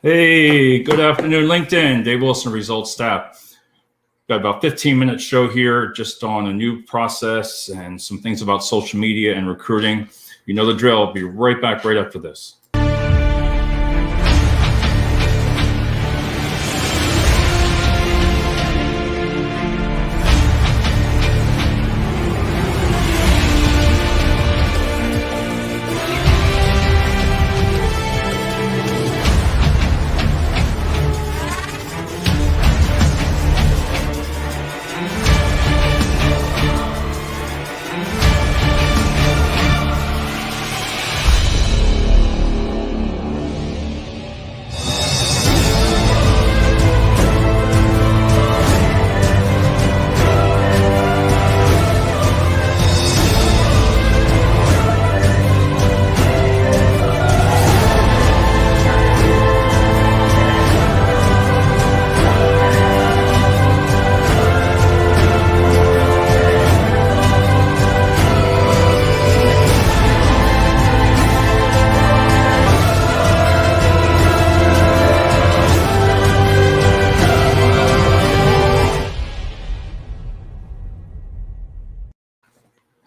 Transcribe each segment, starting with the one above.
Hey, good afternoon, LinkedIn. Dave Wilson, Results Staff. Got about 15-minute show here just on a new process and some things about social media and recruiting. You know the drill. I'll be right back right after this.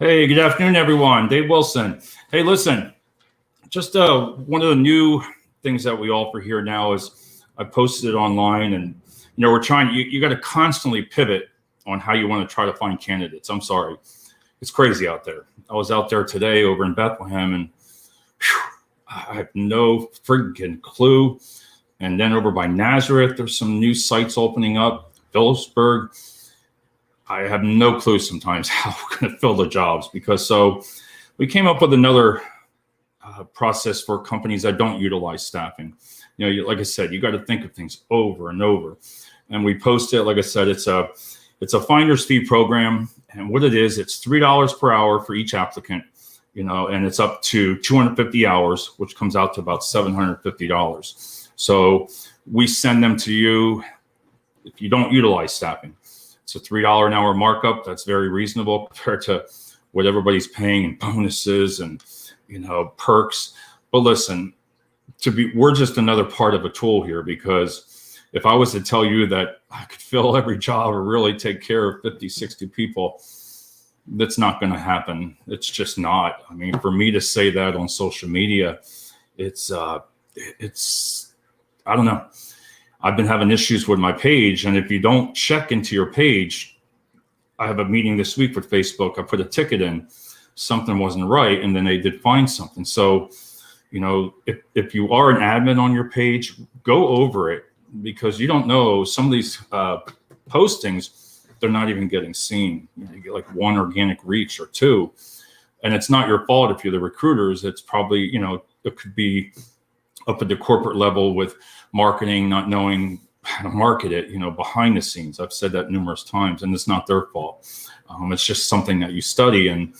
Hey, good afternoon, everyone. Dave Wilson. Hey, listen, just one of the new things that we offer here now is I posted it online, and we're trying. You got to constantly pivot on how you want to try to find candidates. I'm sorry, it's crazy out there. I was out there today over in Bethlehem, and I have no freaking clue. And then over by Nazareth, there's some new sites opening up. Phillipsburg. I have no clue sometimes how we're going to fill the jobs so we came up with another process for companies that don't utilize staffing. Like I said, you got to think of things over and over. And we post it, like I said, it's a finder's fee program. And what it is, it's $3 per hour for each applicant, and it's up to 250 hours, which comes out to about $750. So we send them to you if you don't utilize staffing. It's a $3 an hour markup. That's very reasonable compared to what everybody's paying in bonuses and, perks. But listen, we're just another part of a tool here, because if I was to tell you that I could fill every job or really take care of 50, 60 people, that's not going to happen. It's just not. I mean, for me to say that on social media, it's I don't know. I've been having issues with my page, and if you don't check into your page, I have a meeting this week with Facebook. I put a ticket in, something wasn't right, and then they did find something. So, if you are an admin on your page, go over it, because you don't know, some of these postings, they're not even getting seen. You get like one organic reach or two, and it's not your fault if you're the recruiters. It's probably, it could be up at the corporate level with marketing, not knowing how to market it, behind the scenes. I've said that numerous times, and it's not their fault. It's just something that you study, and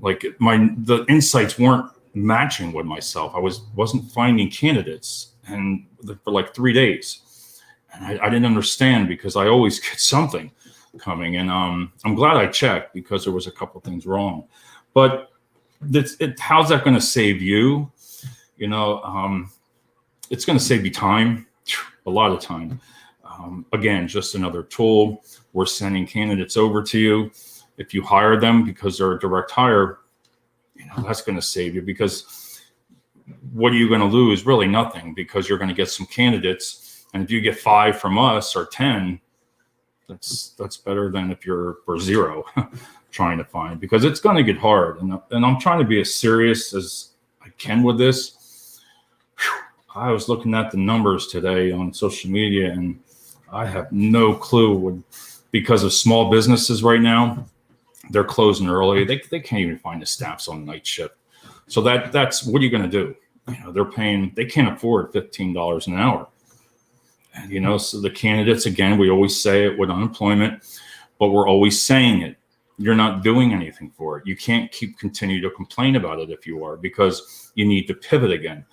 like the insights weren't matching with myself. I wasn't finding candidates, and for like 3 days, and I didn't understand, because I always get something coming, and I'm glad I checked, because there was a couple of things wrong. But how's that going to save you? It's going to save you time, a lot of time. Again, just another tool. We're sending candidates over to you. If you hire them because they're a direct hire, that's going to save you, because what are you going to lose? Really nothing, because you're going to get some candidates. And if you get 5 from us or 10, that's better than if you're for 0 trying to find, because it's going to get hard. And I'm trying to be as serious as I can with this. I was looking at the numbers today on social media, and I have no clue because of small businesses right now, they're closing early. They can't even find the staffs on night shift. So that's what are you going to do? They can't afford $15 an hour. And, so the candidates, again, we always say it with unemployment, but we're always saying it. You're not doing anything for it. You can't continue to complain about it if you are, because you need to pivot again.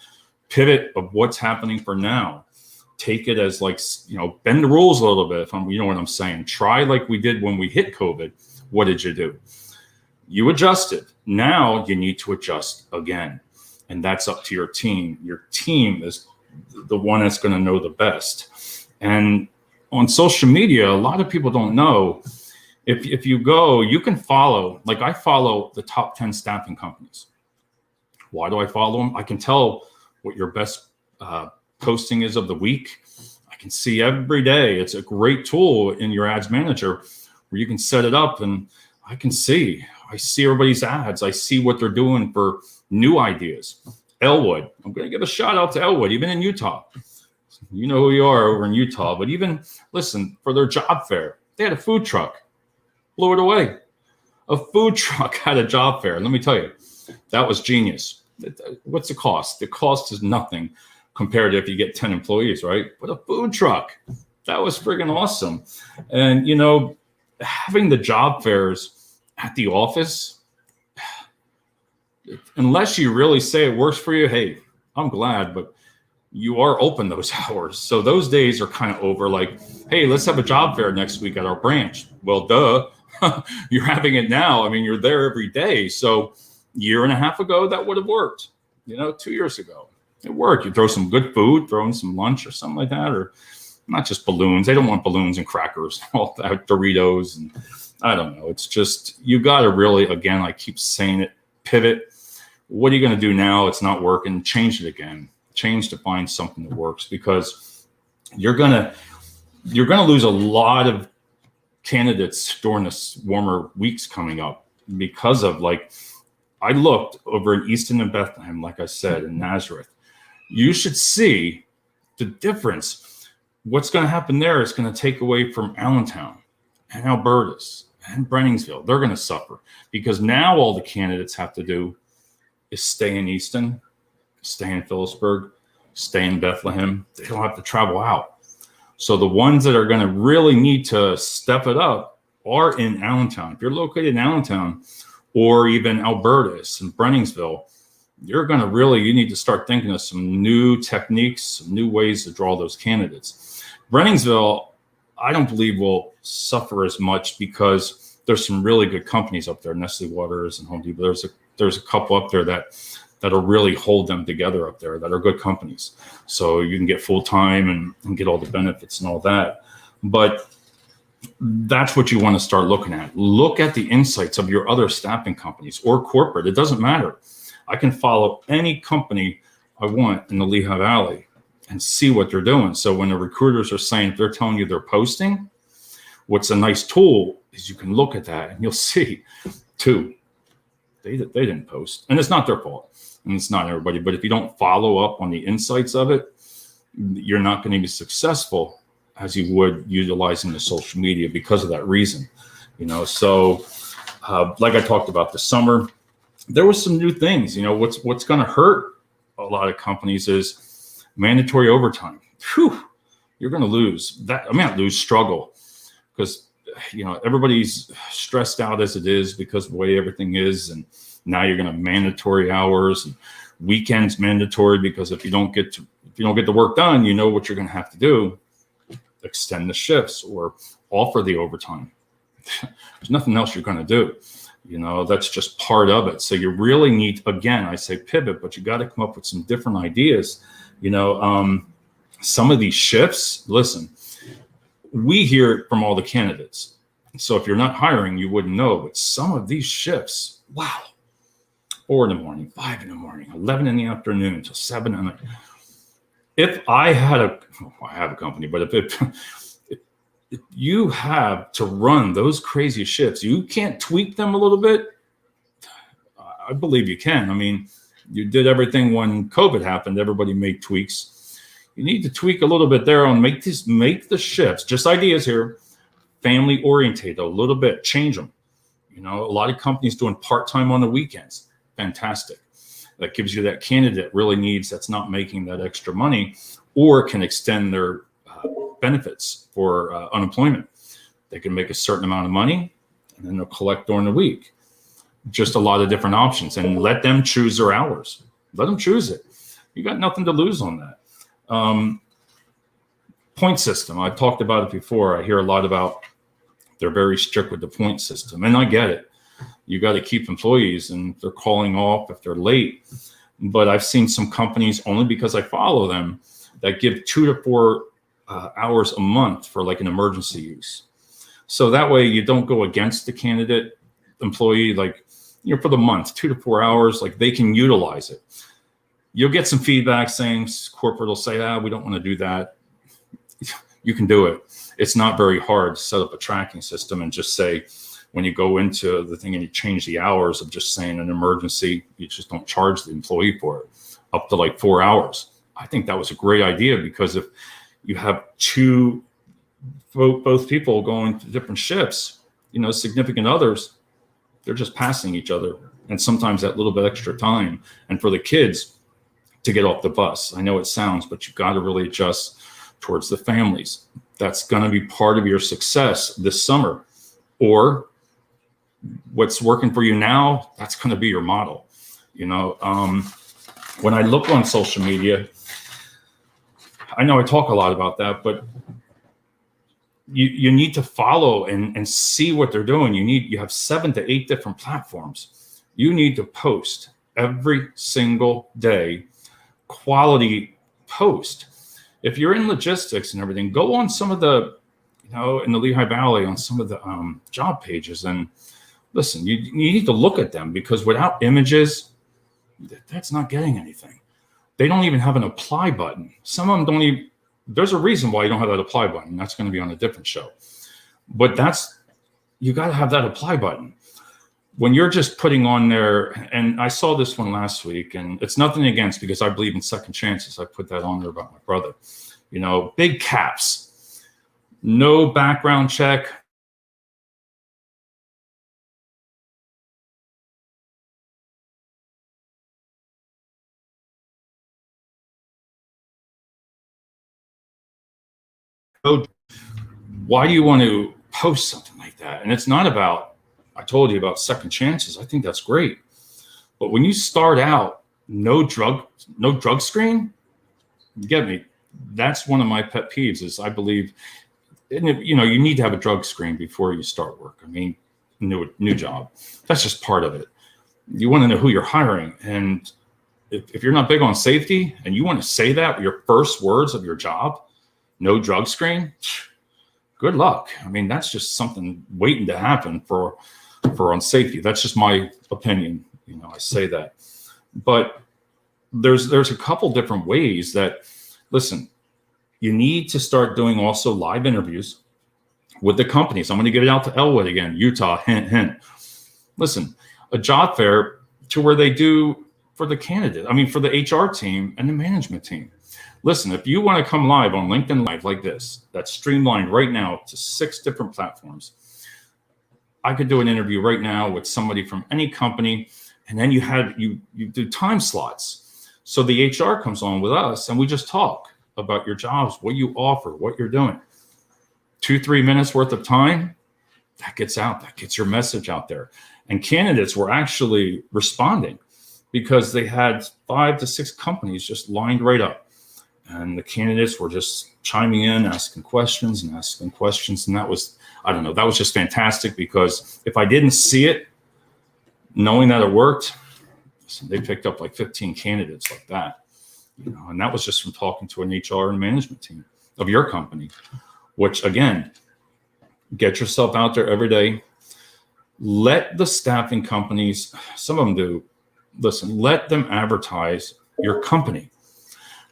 Pivot of what's happening for now. Take it as bend the rules a little bit. You know what I'm saying? Try like we did when we hit COVID. What did you do? You adjusted. Now you need to adjust again. And that's up to your team. Your team is the one that's going to know the best. And on social media, a lot of people don't know. If you go, you can follow, like I follow the top 10 staffing companies. Why do I follow them? I can tell what your best posting is of the week. I can see every day. It's a great tool in your ads manager where you can set it up, and I see everybody's ads. I see what they're doing for new ideas. Elwood, I'm going to give a shout out to Elwood, even in Utah. You know who you are over in Utah, but even listen, for their job fair, they had a food truck. Blew it away. A food truck had a job fair. Let me tell you, that was genius. What's the cost? The cost is nothing compared to if you get 10 employees, right? But a food truck, that was friggin' awesome. And, you know, having the job fairs at the office, unless you really say it works for you, hey, I'm glad, but you are open those hours. So those days are kind of over. Like, hey, let's have a job fair next week at our branch. Well, duh, you're having it now. I mean, you're there every day. So year and a half ago, that would have worked. You know, 2 years ago, it worked. You throw some good food, throw in some lunch or something like that, or not just balloons. They don't want balloons and crackers, all that, Doritos. And I don't know. It's just, you got to really, again, I keep saying it, pivot. What are you going to do now? It's not working. Change it again. Change to find something that works, because you're gonna lose a lot of candidates during the warmer weeks coming up because of, like, I looked over in Easton and Bethlehem, like I said, in Nazareth. You should see the difference. What's going to happen there is going to take away from Allentown and Albertus and Brenningsville. They're going to suffer because now all the candidates have to do is stay in Easton, stay in Phillipsburg, stay in Bethlehem. They don't have to travel out. So the ones that are going to really need to step it up are in Allentown. If you're located in Allentown or even Albertus and Brenningsville, you need to start thinking of some new techniques, some new ways to draw those candidates. Brenningsville, I don't believe will suffer as much because there's some really good companies up there, Nestle Waters and Home Depot. There's a couple up there that'll really hold them together up there, that are good companies. So you can get full-time and get all the benefits and all that. But that's what you want to start looking at. Look at the insights of your other staffing companies or corporate. It doesn't matter. I can follow any company I want in the Lehigh Valley and see what they're doing. So when the recruiters are saying, if they're telling you they're posting, what's a nice tool is you can look at that and you'll see, too, they didn't post. And it's not their fault. And it's not everybody. But if you don't follow up on the insights of it, you're not going to be successful as you would utilizing the social media because of that reason. You know, so like I talked about this summer, there was some new things. You know, what's going to hurt a lot of companies is mandatory overtime. Whew, you're going to lose that. I mean, not lose, struggle, because, you know, everybody's stressed out as it is because of the way everything is. And now you're going to have mandatory hours and weekends mandatory, because if you don't get the work done, you know what you're going to have to do: extend the shifts or offer the overtime. There's nothing else you're going to do. You know, that's just part of it. So you really need, again, I say pivot, but you got to come up with some different ideas. You know, some of these shifts, listen, we hear it from all the candidates. So if you're not hiring, you wouldn't know. But some of these shifts, wow, 4 in the morning, 5 in the morning, 11 in the afternoon until 7 in the night. If I have a company, but if you have to run those crazy shifts, you can't tweak them a little bit. I believe you can. I mean, you did everything when COVID happened. Everybody made tweaks. You need to tweak a little bit there on make the shifts, just ideas here, family oriented a little bit, change them. You know, a lot of companies doing part-time on the weekends. Fantastic. That gives you that candidate really needs, that's not making that extra money, or can extend their benefits for unemployment. They can make a certain amount of money and then they'll collect during the week. Just a lot of different options, and let them choose their hours. Let them choose it. You got nothing to lose on that. Point system. I've talked about it before. I hear a lot about they're very strict with the point system, and I get it. You got to keep employees, and they're calling off if they're late. But I've seen some companies, only because I follow them, that give 2 to 4 hours a month for like an emergency use. So that way you don't go against the candidate employee, like, for the month, 2 to 4 hours, like they can utilize it. You'll get some feedback saying, corporate will say, we don't want to do that. You can do it. It's not very hard to set up a tracking system and just say, when you go into the thing and you change the hours of just saying an emergency, you just don't charge the employee for it up to like 4 hours. I think that was a great idea, because if you have both people going to different shifts, significant others, they're just passing each other. And sometimes that little bit extra time. And for the kids to get off the bus, I know it sounds, but you've got to really adjust towards the families. That's going to be part of your success this summer. Or what's working for you now, that's going to be your model. When I look on social media, I know I talk a lot about that, but you need to follow and see what they're doing. You have 7 to 8 different platforms. You need to post every single day, quality post. If you're in logistics and everything, go on some of the, in the Lehigh Valley, on some of the job pages, and listen, you need to look at them, because without images, that's not getting anything. They don't even have an apply button. Some of them don't even, there's a reason why you don't have that apply button. That's going to be on a different show. But you got to have that apply button. When you're just putting on there, and I saw this one last week, and it's nothing against, because I believe in second chances. I put that on there about my brother. Big caps, no background check. Why do you want to post something like that? And it's not about, I told you about second chances. I think that's great. But when you start out, no drug screen, you get me? That's one of my pet peeves, is I believe, you need to have a drug screen before you start work. I mean, new job. That's just part of it. You want to know who you're hiring. And if you're not big on safety and you want to say that with your first words of your job, no drug screen, good luck. I mean, that's just something waiting to happen for on safety. That's just my opinion. I say that. But there's a couple different ways that, listen, you need to start doing also live interviews with the companies. I'm going to get it out to Elwood again, Utah, hint, hint. Listen, a job fair to where they do for the candidate, for the HR team and the management team. Listen, if you want to come live on LinkedIn Live like this, that's streamlined right now to 6 different platforms. I could do an interview right now with somebody from any company, and then you do time slots. So the HR comes on with us, and we just talk about your jobs, what you offer, what you're doing. 2-3 minutes worth of time, that gets out, that gets your message out there. And candidates were actually responding, because they had 5 to 6 companies just lined right up. And the candidates were just chiming in, asking questions. And that was, I don't know, that was just fantastic, because if I didn't see it, knowing that it worked, they picked up like 15 candidates like that. And that was just from talking to an HR and management team of your company, which, again, get yourself out there every day. Let the staffing companies, some of them do, listen, let them advertise your company.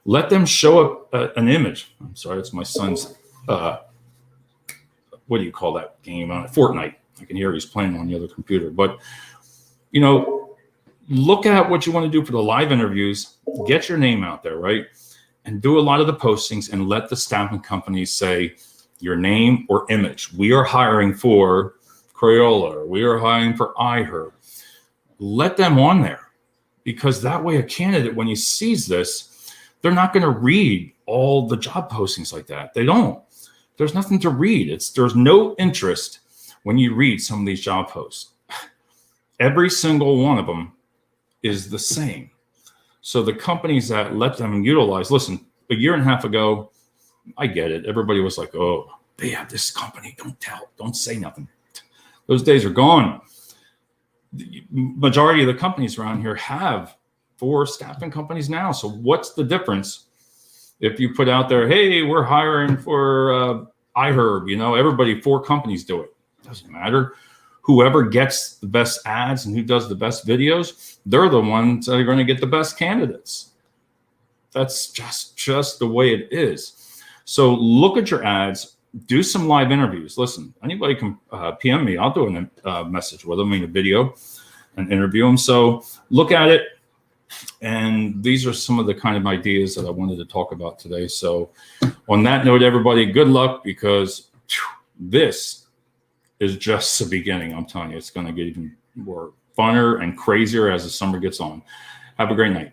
Let them show up an image. I'm sorry, it's my son's, what do you call that game? Fortnite. I can hear he's playing on the other computer. But, look at what you want to do for the live interviews. Get your name out there, right? And do a lot of the postings, and let the staffing companies say your name or image. We are hiring for Crayola, or we are hiring for iHer. Let them on there, because that way a candidate, when he sees this, they're not going to read all the job postings like that. They don't. There's nothing to read. There's no interest when you read some of these job posts. Every single one of them is the same. So the companies that let them utilize, listen, a year and a half ago, I get it. Everybody was like, oh, they have this company. Don't say nothing. Those days are gone. The majority of the companies around here have 4 staffing companies now. So what's the difference If you put out there, hey, we're hiring for iHerb, you know, everybody, 4 companies do it. Doesn't matter. Whoever gets the best ads and who does the best videos, they're the ones that are going to get the best candidates. That's just the way it is. So look at your ads, do some live interviews. Listen, anybody can PM me. I'll do a message with them in a video and interview them. So look at it. And these are some of the kind of ideas that I wanted to talk about today. So on that note, everybody, good luck, because this is just the beginning. I'm telling you, it's going to get even more funner and crazier as the summer gets on. Have a great night.